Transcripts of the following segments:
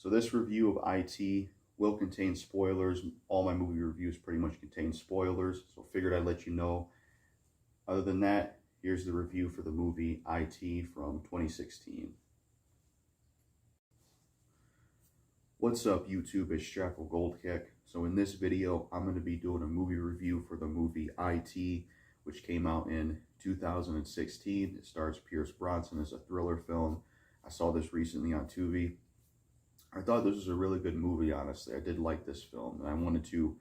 So this review of IT will contain spoilers. All my movie reviews pretty much contain spoilers, so figured I'd let you know. Other than that, here's the review for the movie IT from 2016. What's up, YouTube? It's JackalGoldKick. So in this video, I'm going to be doing a movie review for the movie IT, which came out in 2016. It stars Pierce Brosnan as a thriller film. I saw this recently on Tubi. I thought this was a really good movie, honestly. I did like this film, and I wanted to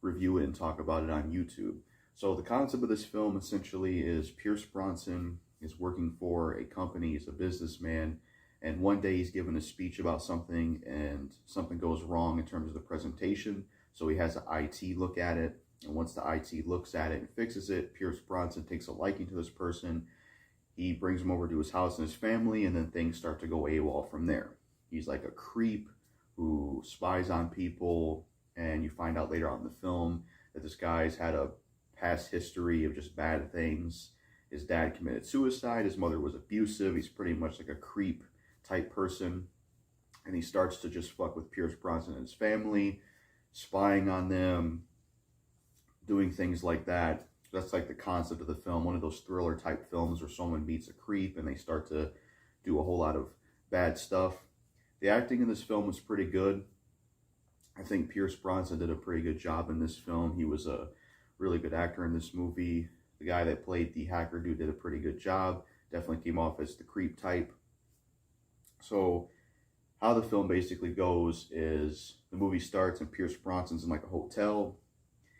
review it and talk about it on YouTube. So the concept of this film essentially is Pierce Brosnan is working for a company. He's a businessman, and one day he's given a speech about something, and something goes wrong in terms of the presentation. So he has an IT look at it, and once the IT looks at it and fixes it, Pierce Brosnan takes a liking to this person. He brings him over to his house and his family, and then things start to go AWOL from there. He's like a creep who spies on people, and you find out later on in the film that this guy's had a past history of just bad things. His dad committed suicide, his mother was abusive, he's pretty much like a creep type person, and he starts to just fuck with Pierce Brosnan and his family, spying on them, doing things like that. That's like the concept of the film, one of those thriller type films where someone meets a creep and they start to do a whole lot of bad stuff. The acting in this film was pretty good. I think Pierce Brosnan did a pretty good job in this film. He was a really good actor in this movie. The guy that played the hacker dude did a pretty good job. Definitely came off as the creep type. So how the film basically goes is the movie starts and Pierce Brosnan's in like a hotel.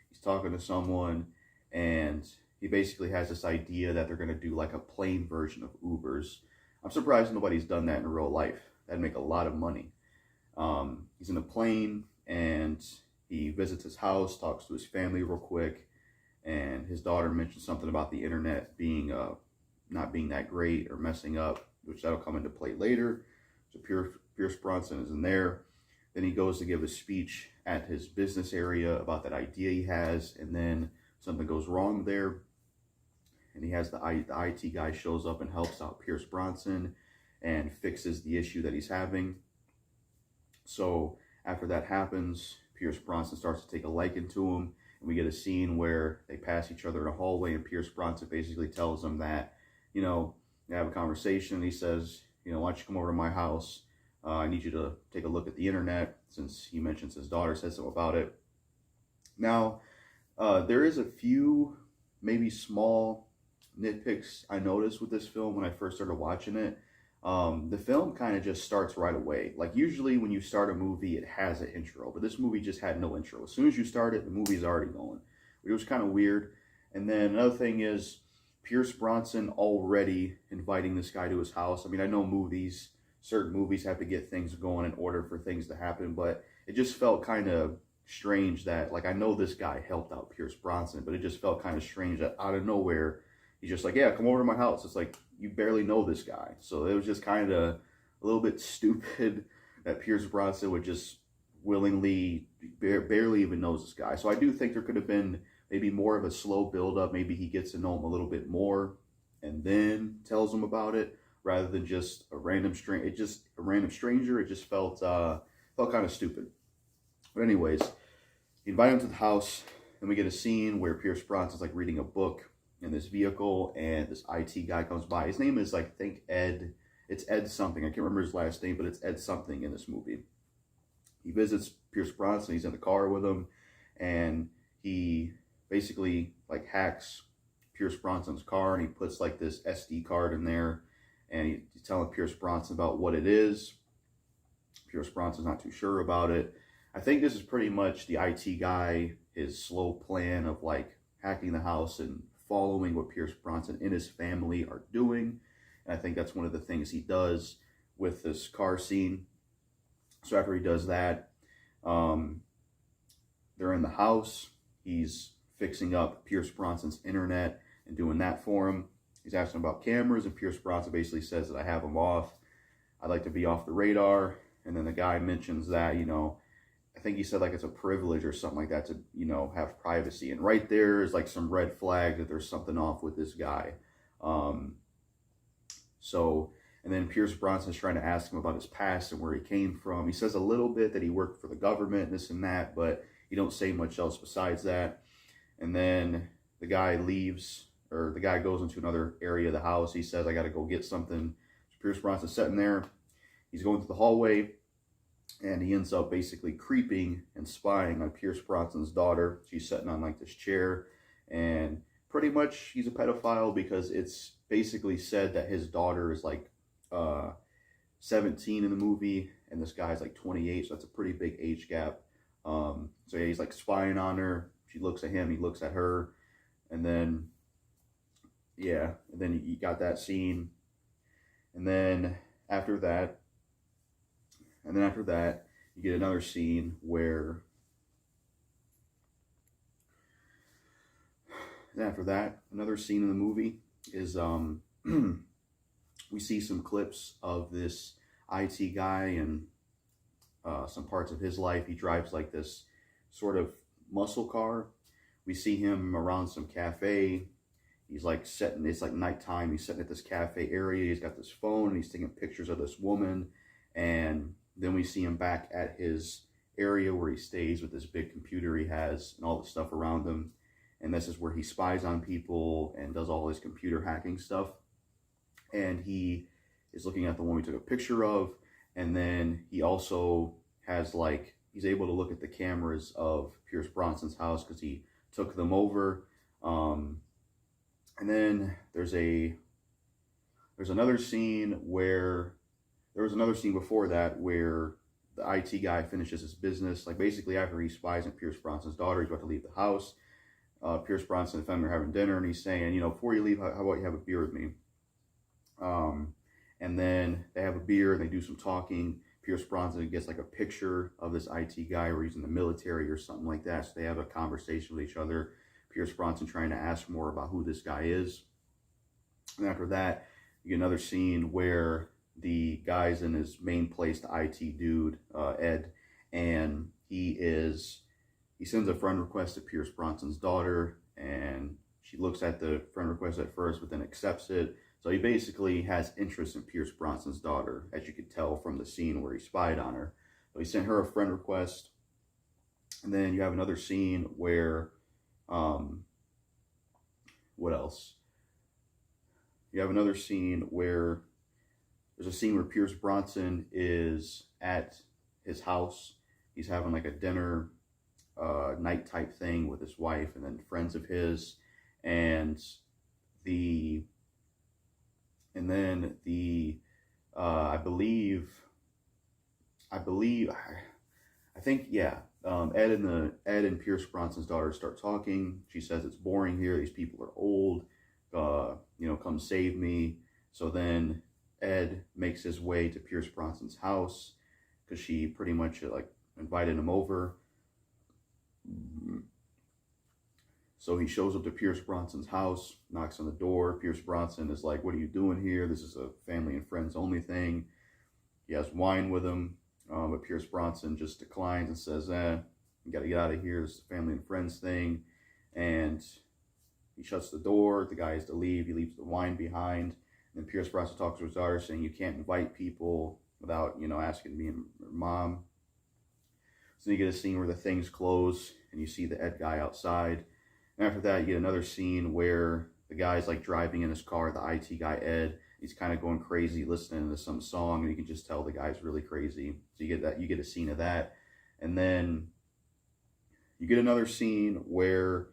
He's talking to someone, and he basically has this idea that they're going to do like a plane version of Ubers. I'm surprised nobody's done that in real life. That'd make a lot of money. He's in a plane, and he visits his house, talks to his family real quick, and his daughter mentions something about the internet being not being that great or messing up, which that'll come into play later. So Pierce Brosnan is in there. Then he goes to give a speech at his business area about that idea he has, and then something goes wrong there, and he has the IT guy shows up and helps out Pierce Brosnan and fixes the issue that he's having. So after that happens, Pierce Brosnan starts to take a liking to him, and we get a scene where they pass each other in a hallway, and Pierce Brosnan basically tells him that, they have a conversation, and he says, why don't you come over to my house? I need you to take a look at the internet, since he mentions his daughter said something about it. Now, there is a few maybe small nitpicks I noticed with this film when I first started watching it. The film kind of just starts right away. Like usually when you start a movie, it has an intro, but this movie just had no intro. As soon as you start it, the movie's already going. It was kind of weird. And then another thing is Pierce Brosnan already inviting this guy to his house. I mean, I know certain movies have to get things going in order for things to happen, but it just felt kind of strange that, like, I know this guy helped out Pierce Brosnan, but it just felt kind of strange that out of nowhere, he's just like, yeah, come over to my house. It's like, you barely know this guy. So it was just kind of a little bit stupid that Pierce Brosnan would just willingly, barely even knows this guy. So I do think there could have been maybe more of a slow build-up. Maybe he gets to know him a little bit more and then tells him about it, rather than just a random stranger. It just felt kind of stupid. But anyways, he invited him to the house, and we get a scene where Pierce Brosnan's like reading a book in this vehicle, and this IT guy comes by. His name is, I think, Ed. It's Ed something. I can't remember his last name, but it's Ed something in this movie. He visits Pierce Brosnan. He's in the car with him, and he basically like hacks Pierce Brosnan's car, and he puts like this SD card in there, and he's telling Pierce Brosnan about what it is. Pierce Brosnan's not too sure about it. I think this is pretty much the IT guy, his slow plan of like hacking the house and following what Pierce Brosnan and his family are doing. And I think that's one of the things he does with this car scene. So after he does that, they're in the house. He's fixing up Pierce Brosnan's internet and doing that for him. He's asking about cameras, and Pierce Brosnan basically says that I have them off. I'd like to be off the radar. And then the guy mentions that, I think he said like it's a privilege or something like that to, have privacy. And right there is like some red flag that there's something off with this guy. And then Pierce Brosnan's trying to ask him about his past and where he came from. He says a little bit that he worked for the government, this and that, but he don't say much else besides that. And then the guy leaves, or the guy goes into another area of the house. He says, I got to go get something. So Pierce Brosnan's sitting there. He's going through the hallway, and he ends up basically creeping and spying on Pierce Brosnan's daughter. She's sitting on like this chair, and pretty much he's a pedophile because it's basically said that his daughter is like 17 in the movie, and this guy's like 28, so that's a pretty big age gap. So yeah, he's like spying on her. She looks at him, he looks at her, and then yeah, and then you got that scene, and then after that, you get another scene where, another scene in the movie is we see some clips of this IT guy and some parts of his life. He drives like this sort of muscle car. We see him around some cafe. He's like sitting, it's like nighttime. He's sitting at this cafe area. He's got this phone and he's taking pictures of this woman. And then we see him back at his area where he stays with this big computer he has and all the stuff around him. And this is where he spies on people and does all his computer hacking stuff. And he is looking at the one we took a picture of. And then he also has like, he's able to look at the cameras of Pierce Brosnan's house because he took them over. And then there's another scene where, there was another scene before that where the IT guy finishes his business. Like basically after he spies on Pierce Brosnan's daughter, he's about to leave the house. Pierce Brosnan and family are having dinner, and he's saying, you know, before you leave, how about you have a beer with me? And then they have a beer and they do some talking. Pierce Brosnan gets like a picture of this IT guy where he's in the military or something like that. So they have a conversation with each other. Pierce Brosnan trying to ask more about who this guy is. And after that, you get another scene where the guy's in his main place, the IT dude, Ed, and he sends a friend request to Pierce Brosnan's daughter, and she looks at the friend request at first, but then accepts it. So he basically has interest in Pierce Brosnan's daughter, as you could tell from the scene where he spied on her. So he sent her a friend request, and then you have another scene where, what else? You have another scene where there's a scene where Pierce Brosnan is at his house. He's having like a dinner night type thing with his wife and then friends of his, and then I think Ed and Pierce Brosnan's daughter start talking. She says it's boring here. These people are old. You know, come save me. So then Ed makes his way to Pierce Brosnan's house because she pretty much like invited him over. So he shows up to Pierce Brosnan's house, knocks on the door. Pierce Brosnan is like, what are you doing here? This is a family and friends only thing. He has wine with him, but Pierce Brosnan just declines and says, you got to get out of here. This is a family and friends thing. And he shuts the door. The guy has to leave. He leaves the wine behind. And then Pierce Brosnan talks to his daughter saying, you can't invite people without, you know, asking me and her mom. So you get a scene where the things close and you see the Ed guy outside. And after that, you get another scene where the guy's like driving in his car, the IT guy, Ed. He's kind of going crazy listening to some song, and you can just tell the guy's really crazy. So you get a scene of that. And then you get another scene where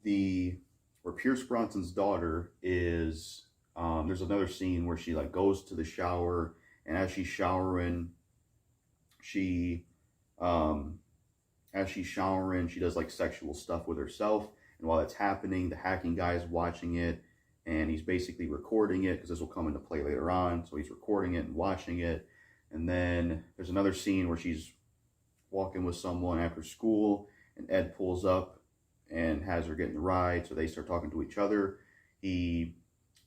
Pierce Brosnan's daughter is, there's another scene where she like goes to the shower, and as she's showering, she does like sexual stuff with herself. And while that's happening, the hacking guy is watching it, and he's basically recording it because this will come into play later on. So he's recording it and watching it. And then there's another scene where she's walking with someone after school, and Ed pulls up and has her getting the ride. So they start talking to each other. He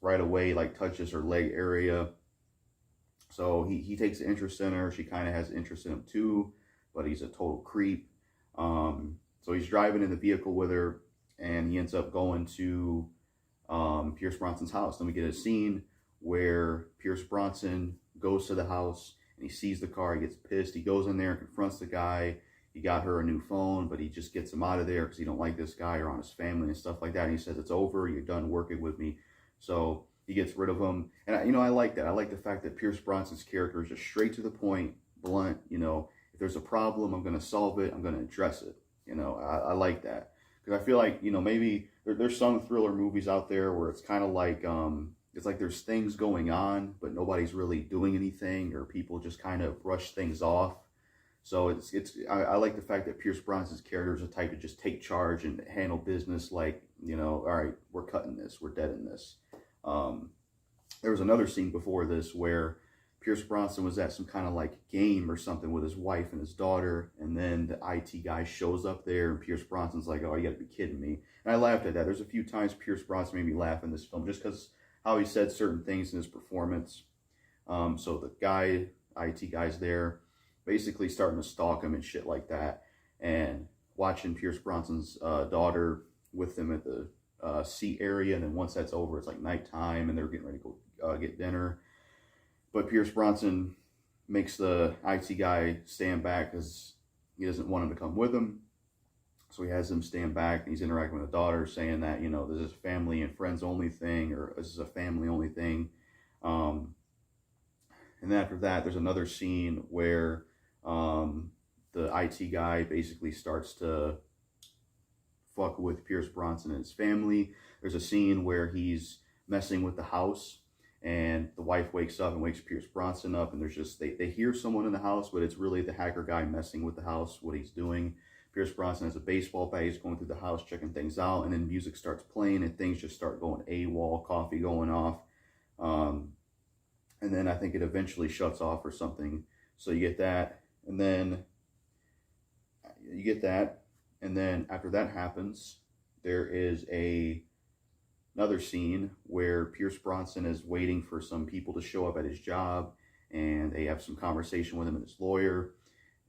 right away like touches her leg area. So he takes an interest in her. She kind of has interest in him too, but he's a total creep. So he's driving in the vehicle with her, and he ends up going to Pierce Brosnan's house. Then we get a scene where Pierce Bronson goes to the house and he sees the car. He gets pissed. He goes in there and confronts the guy. He got her a new phone, but he just gets him out of there because he don't like this guy or on his family and stuff like that. And he says, it's over. You're done working with me. So he gets rid of him. And, I like that. I like the fact that Pierce Bronson's character is just straight to the point, blunt. If there's a problem, I'm going to solve it. I'm going to address it. I like that. Because I feel like, maybe there's some thriller movies out there where it's kind of like, it's like there's things going on, but nobody's really doing anything, or people just kind of brush things off. So I like the fact that Pierce Bronson's character is the type to just take charge and handle business like, all right, we're cutting this, we're dead in this. There was another scene before this where Pierce Bronson was at some kind of like game or something with his wife and his daughter, and then the IT guy shows up there, and Pierce Bronson's like, oh, you gotta be kidding me. And I laughed at that. There's a few times Pierce Bronson made me laugh in this film just because how he said certain things in his performance. So the IT guy's there, basically starting to stalk him and shit like that, and watching Pierce Bronson's daughter with him at the seat area, and then once that's over, it's like nighttime, and they're getting ready to go get dinner. But Pierce Bronson makes the IT guy stand back because he doesn't want him to come with him. So he has him stand back, and he's interacting with the daughter, saying that, this is a family and friends only thing, or this is a family only thing. And then after that, there's another scene where the IT guy basically starts to fuck with Pierce Bronson and his family. There's a scene where he's messing with the house, and the wife wakes up and wakes Pierce Bronson up, and there's just, they hear someone in the house, but it's really the hacker guy messing with the house, what he's doing. Pierce Bronson has a baseball bat, he's going through the house, checking things out, and then music starts playing, and things just start going AWOL, coffee going off. And then I think it eventually shuts off or something. So you get that, and then after that happens, there is another scene where Pierce Bronson is waiting for some people to show up at his job, and they have some conversation with him and his lawyer,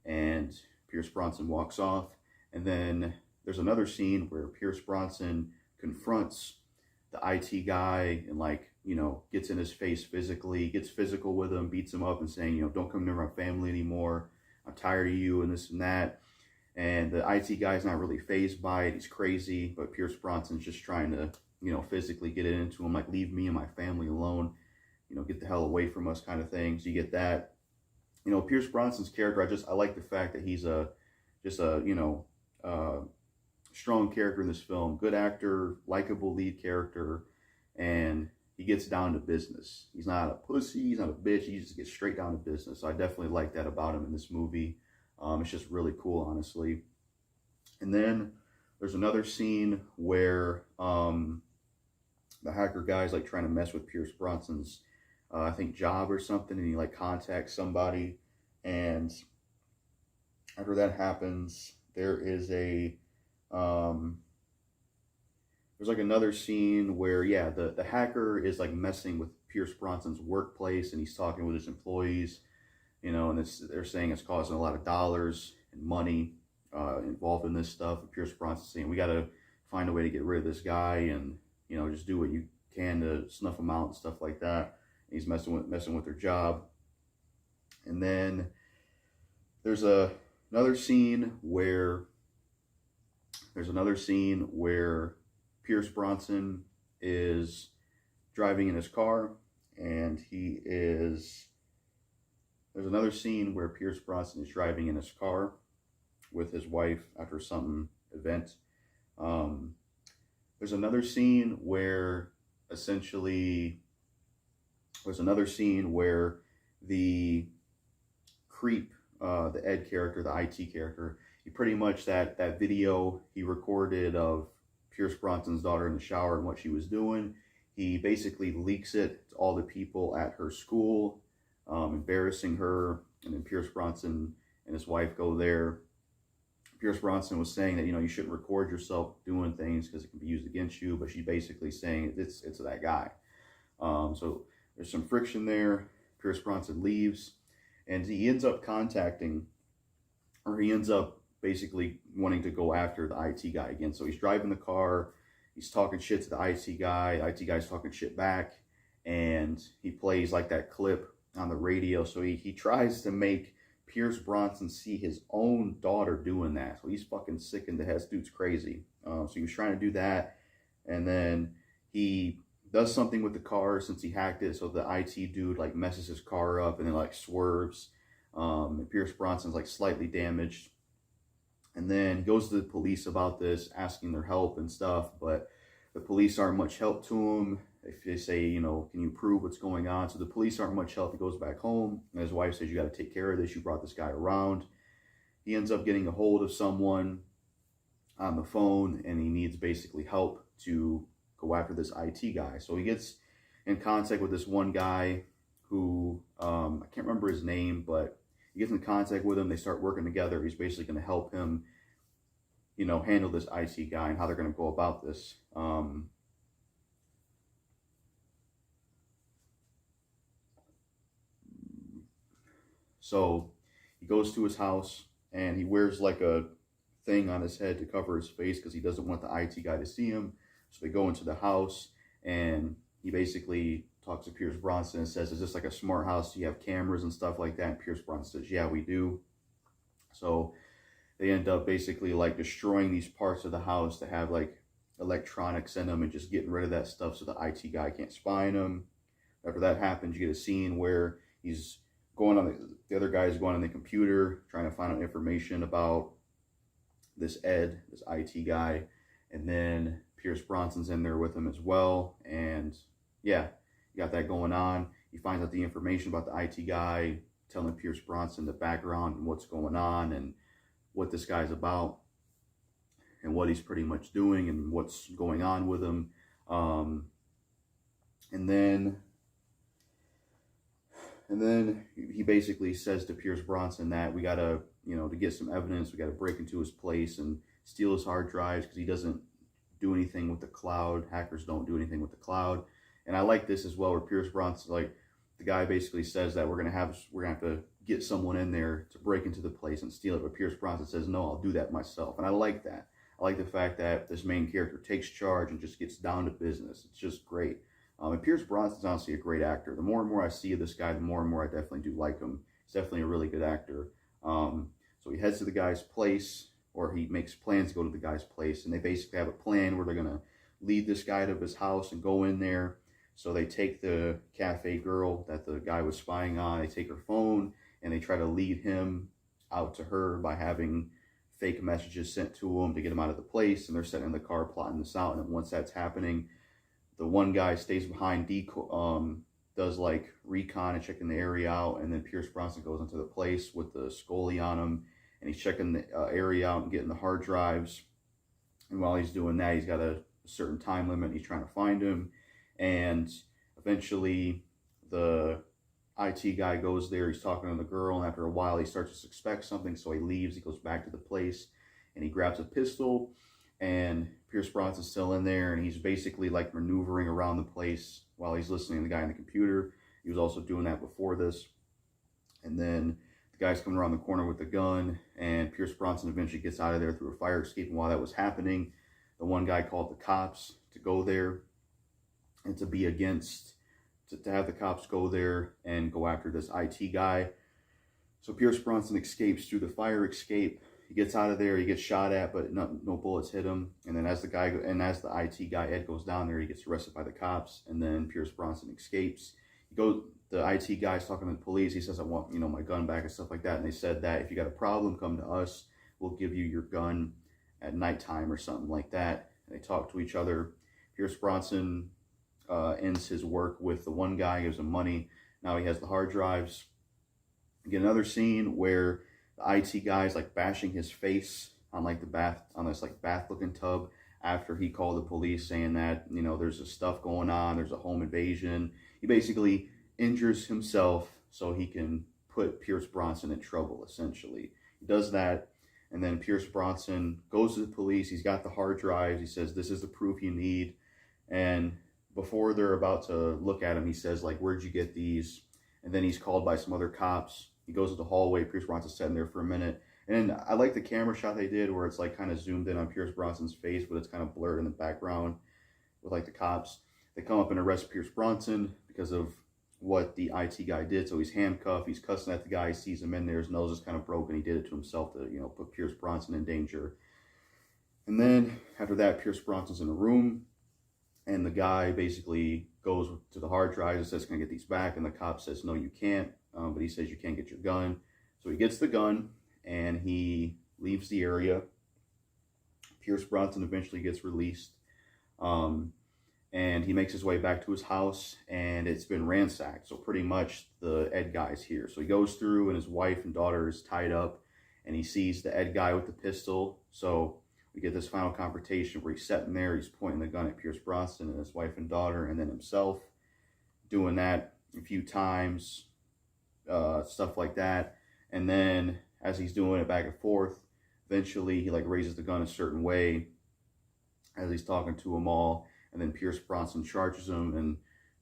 and Pierce Bronson walks off. And then there's another scene where Pierce Bronson confronts the IT guy and, like, gets in his face physically, gets physical with him, beats him up and saying, don't come near my family anymore. I'm tired of you and this and that. And the IT guy's not really fazed by it. He's crazy, but Pierce Bronson's just trying to, physically get it into him, like, leave me and my family alone, get the hell away from us kind of thing. So you get that. Pierce Bronson's character, I like the fact that he's just a strong character in this film. Good actor, likable lead character, and he gets down to business. He's not a pussy, he's not a bitch, he just gets straight down to business. So I definitely like that about him in this movie. It's just really cool, honestly. And then there's another scene where the hacker guy's like trying to mess with Pierce Bronson's I think job or something, and he like contacts somebody, and after that happens, there is there's like another scene where, yeah, the hacker is like messing with Pierce Bronson's workplace, and he's talking with his employees, and they're saying it's causing a lot of dollars and money involved in this stuff. And Pierce Bronson's saying, we got to find a way to get rid of this guy, and just do what you can to snuff him out and stuff like that. And he's messing with their job. And then there's another scene where Pierce Bronson is driving in his car, and there's another scene where Pierce Bronson is driving in his car with his wife after some event. There's another scene where the creep, the Ed character, the IT character, he pretty much, that video he recorded of Pierce Bronson's daughter in the shower and what she was doing, he basically leaks it to all the people at her school, embarrassing her. And then Pierce Bronson and his wife go there. Pierce Bronson was saying that, you shouldn't record yourself doing things because it can be used against you, but she's basically saying it's that guy. So there's some friction there. Pierce Bronson leaves, and he ends up basically wanting to go after the IT guy again. So he's driving the car, he's talking shit to the IT guy, the IT guy's talking shit back, and he plays like that clip on the radio. So he tries to make Pierce Bronson see his own daughter doing that. So he's fucking sick in the head. This dude's crazy. So he was trying to do that, and then he does something with the car since he hacked it. So the IT dude like messes his car up and then like swerves. And Pierce Bronson's like slightly damaged. And then he goes to the police about this, asking their help and stuff, but the police aren't much help to him. If they say, you know, can you prove what's going on? So the police aren't much help. He goes back home, and his wife says, you got to take care of this. You brought this guy around. He ends up getting a hold of someone on the phone, and he needs basically help to go after this IT guy. So he gets in contact with this one guy who, I can't remember his name, but he gets in contact with him. They start working together. He's basically going to help him, you know, handle this IT guy and how they're going to go about this. So he goes to his house and he wears like a thing on his head to cover his face because he doesn't want the IT guy to see him. So they go into the house and he basically talks to Pierce Bronson and says, is this like a smart house? Do you have cameras and stuff like that? And Pierce Bronson says, yeah, we do. So they end up basically like destroying these parts of the house that have like electronics in them and just getting rid of that stuff so the IT guy can't spy on them. After that happens, you get a scene where he's going on the other guy is going on the computer trying to find out information about this Ed, this IT guy, and then Pierce Bronson's in there with him as well. And yeah, you got that going on. He finds out the information about the IT guy, telling Pierce Bronson the background and what's going on and what this guy's about and what he's pretty much doing and what's going on with him. And then he basically says to Pierce Bronson that we gotta, you know, to get some evidence, we gotta break into his place and steal his hard drives because he doesn't do anything with the cloud. Hackers don't do anything with the cloud. And I like this as well, where Pierce Bronson, like, the guy basically says that we're gonna have to get someone in there to break into the place and steal it. But Pierce Bronson says, no, I'll do that myself. And I like that. I like the fact that this main character takes charge and just gets down to business. It's just great. And Pierce Bronson's honestly a great actor. The more and more I see of this guy, the more and more I definitely do like him. He's definitely a really good actor. So he heads to the guy's place, or he makes plans to go to the guy's place, and they basically have a plan where they're going to lead this guy to his house and go in there. So they take the cafe girl that the guy was spying on, they take her phone, and they try to lead him out to her by having fake messages sent to him to get him out of the place, and they're sitting in the car plotting this out. And once that's happening, the one guy stays behind, does like recon and checking the area out, and then Pierce Bronson goes into the place with the Scully on him, and he's checking the area out and getting the hard drives. And while he's doing that, he's got a certain time limit, and he's trying to find him. And eventually, the IT guy goes there, he's talking to the girl, and after a while, he starts to suspect something, so he leaves, he goes back to the place, and he grabs a pistol, and Pierce Bronson's still in there, and he's basically like maneuvering around the place while he's listening to the guy on the computer. He was also doing that before this. And then the guy's coming around the corner with the gun, and Pierce Bronson eventually gets out of there through a fire escape. And while that was happening, the one guy called the cops to go there and to be against, to have the cops go there and go after this IT guy. So Pierce Bronson escapes through the fire escape. He gets out of there, he gets shot at, but no bullets hit him. And then as the IT guy, Ed, goes down there, he gets arrested by the cops, and then Pierce Bronson escapes. The IT guy's talking to the police. He says, I want, you know, my gun back and stuff like that. And they said that if you got a problem, come to us. We'll give you your gun at nighttime or something like that. And they talk to each other. Pierce Bronson ends his work with the one guy, gives him money. Now he has the hard drives. You get another scene where the IT guy's like bashing his face on like this like bath looking tub after he called the police saying that, you know, there's this stuff going on, there's a home invasion. He basically injures himself so he can put Pierce Bronson in trouble, essentially. He does that, and then Pierce Bronson goes to the police. He's got the hard drives. He says, this is the proof you need. And before they're about to look at him, he says, like, where'd you get these? And then he's called by some other cops. He goes to the hallway. Pierce Bronson's sitting there for a minute. And I like the camera shot they did where it's like kind of zoomed in on Pierce Bronson's face, but it's kind of blurred in the background with like the cops. They come up and arrest Pierce Bronson because of what the IT guy did. So he's handcuffed, he's cussing at the guy, he sees him in there, his nose is kind of broken. He did it to himself to, you know, put Pierce Brosnan in danger. And then after that, Pierce Brosnan's in a room, and the guy basically goes to the hard drive and says, "Can I get these back?" And the cop says, "No, you can't." But he says, "You can't get your gun." So he gets the gun and he leaves the area. Pierce Brosnan eventually gets released. And he makes his way back to his house, and it's been ransacked. So pretty much the Ed guy's here. So he goes through, and his wife and daughter is tied up, and he sees the Ed guy with the pistol. So we get this final confrontation where he's sitting there, he's pointing the gun at Pierce Brosnan and his wife and daughter, and then himself, doing that a few times, stuff like that. And then as he's doing it back and forth, eventually he like raises the gun a certain way as he's talking to them all. And then Pierce Brosnan charges him and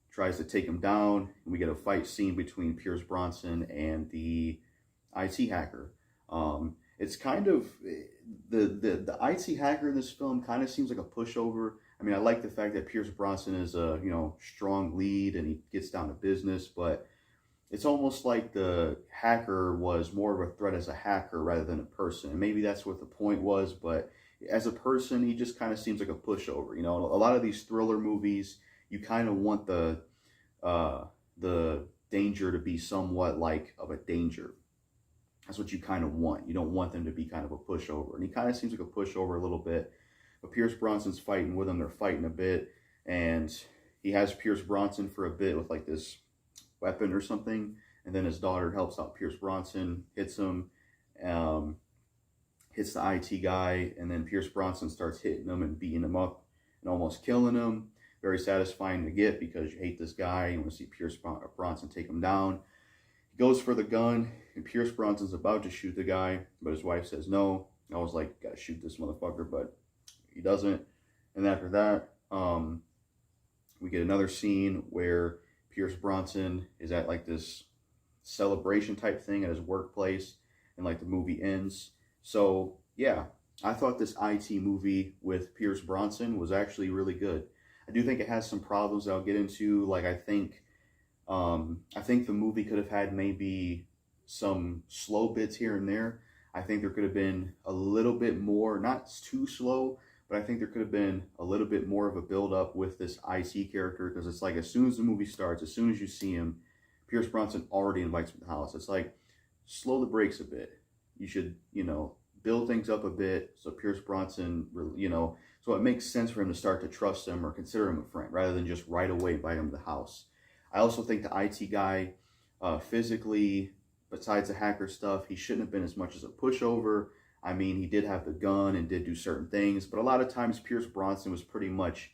tries to take him down. And we get a fight scene between Pierce Brosnan and the IT hacker. It's kind of, the IT hacker in this film kind of seems like a pushover. I mean, I like the fact that Pierce Brosnan is a, you know, strong lead and he gets down to business, but it's almost like the hacker was more of a threat as a hacker rather than a person. And maybe that's what the point was, but as a person, he just kind of seems like a pushover. You know, a lot of these thriller movies, you kind of want the danger to be somewhat like of a danger. That's what you kind of want. You don't want them to be kind of a pushover. And he kind of seems like a pushover a little bit. But Pierce Brosnan's fighting with him. They're fighting a bit. And he has Pierce Brosnan for a bit with like this weapon or something. And then his daughter helps out Pierce Brosnan, hits him, hits the IT guy. And then Pierce Brosnan starts hitting him and beating him up and almost killing him. Very satisfying to get because you hate this guy. You want to see Pierce Brosnan take him down. He goes for the gun, and Pierce Brosnan's about to shoot the guy, but his wife says no. I was like, gotta shoot this motherfucker, but he doesn't. And after that, we get another scene where Pierce Brosnan is at like this celebration type thing at his workplace, and like the movie ends. So yeah, I thought this IT movie with Pierce Brosnan was actually really good. I do think it has some problems that I'll get into. Like I think the movie could have had maybe some slow bits here and there. I think there could have been a little bit more, not too slow, but I think there could have been a little bit more of a build up with this IT character, because it's like as soon as the movie starts, as soon as you see him, Pierce Brosnan already invites him to the house. It's like, slow the brakes a bit. You should, you know, build things up a bit so Pierce Brosnan, you know, so it makes sense for him to start to trust him or consider him a friend rather than just right away invite him to the house. I also think the IT guy, physically, besides the hacker stuff, he shouldn't have been as much as a pushover. I mean, he did have the gun and did do certain things, but a lot of times Pierce Brosnan was pretty much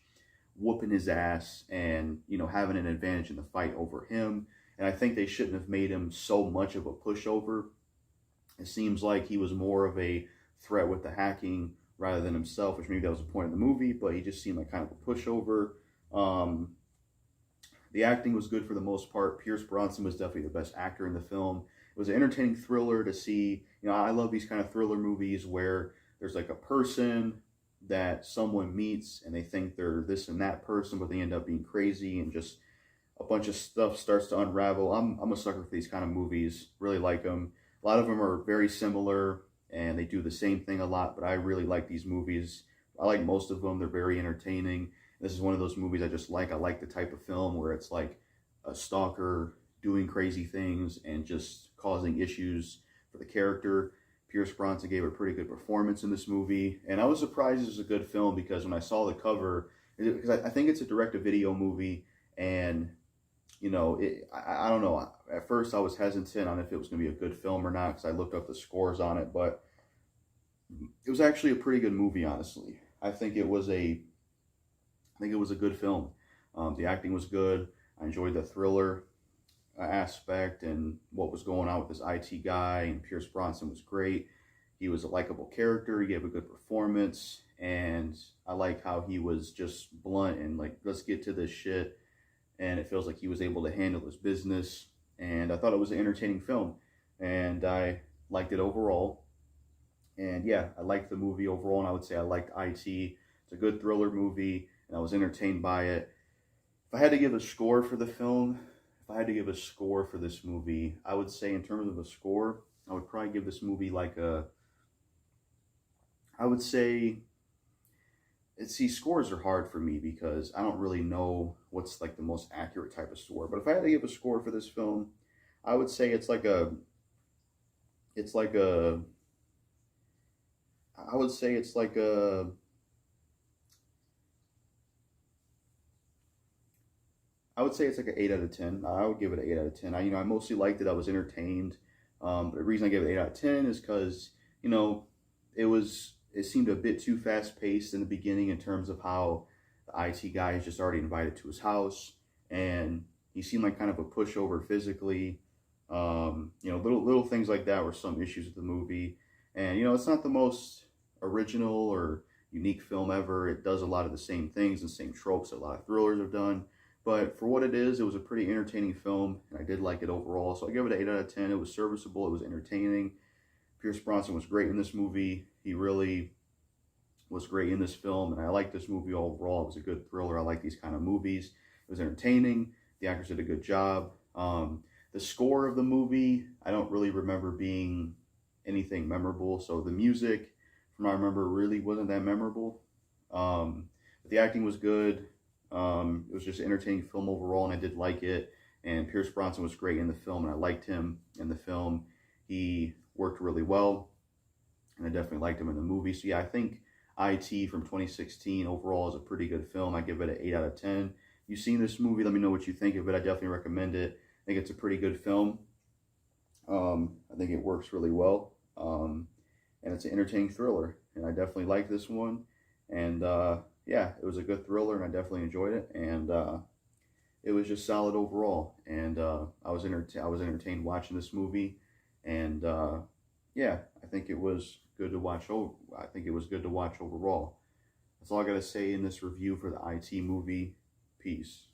whooping his ass and, you know, having an advantage in the fight over him. And I think they shouldn't have made him so much of a pushover. It seems like he was more of a threat with the hacking rather than himself, which maybe that was the point of the movie, but he just seemed like kind of a pushover. The acting was good for the most part. Pierce Brosnan was definitely the best actor in the film. It was an entertaining thriller to see. You know, I love these kind of thriller movies where there's like a person that someone meets and they think they're this and that person, but they end up being crazy and just a bunch of stuff starts to unravel. I'm a sucker for these kind of movies. Really like them. A lot of them are very similar and they do the same thing a lot, but I really like these movies. I like most of them. They're very entertaining. This is one of those movies I just like. I like the type of film where it's like a stalker doing crazy things and just causing issues for the character. Pierce Brosnan gave a pretty good performance in this movie. And I was surprised it was a good film because when I saw the cover, because I think it's a direct-to-video movie, and, you know, I don't know. At first I was hesitant on if it was going to be a good film or not because I looked up the scores on it, but it was actually a pretty good movie, honestly. I think it was a good film. The acting was good. I enjoyed the thriller aspect and what was going on with this IT guy, and Pierce Brosnan was great. He was a likable character. He gave a good performance, and I like how he was just blunt and like, let's get to this shit, and it feels like he was able to handle his business, and I thought it was an entertaining film, and I liked it overall. And yeah, I liked the movie overall, and I would say I liked IT. It's a good thriller movie, and I was entertained by it. If I had to give a score for the film, if I had to give a score for this movie, I would say in terms of a score, I would probably give this movie like a, I would say, see, scores are hard for me because I don't really know what's like the most accurate type of score. But if I had to give a score for this film, I would say it's like a, I would say it's like a, I would say it's like an 8 out of 10. I would give it an 8 out of 10. I mostly liked it. I was entertained. But the reason I gave it 8 out of 10 is because, it seemed a bit too fast paced in the beginning in terms of how the IT guy is just already invited to his house. And he seemed like kind of a pushover physically. Little things like that were some issues with the movie. And, it's not the most original or unique film ever. It does a lot of the same things and same tropes that a lot of thrillers have done. But for what it is, it was a pretty entertaining film, and I did like it overall. So I give it an 8 out of 10. It was serviceable. It was entertaining. Pierce Brosnan was great in this movie. He really was great in this film, and I liked this movie overall. It was a good thriller. I like these kind of movies. It was entertaining. The actors did a good job. The score of the movie, I don't really remember being anything memorable. So the music, from what I remember, really wasn't that memorable. But the acting was good. It was just an entertaining film overall, and I did like it. And Pierce Brosnan was great in the film, and I liked him in the film. He worked really well, and I definitely liked him in the movie. So yeah, I think IT from 2016 overall is a pretty good film. I give it an 8 out of 10. You've seen this movie, let me know what you think of it. I definitely recommend it. I think it's a pretty good film. I think it works really well. And it's an entertaining thriller, and I definitely like this one. And yeah, it was a good thriller, and I definitely enjoyed it. And it was just solid overall. And I was entertained watching this movie. And yeah, I think it was good to watch. I think it was good to watch overall. That's all I got to say in this review for the IT movie. Peace.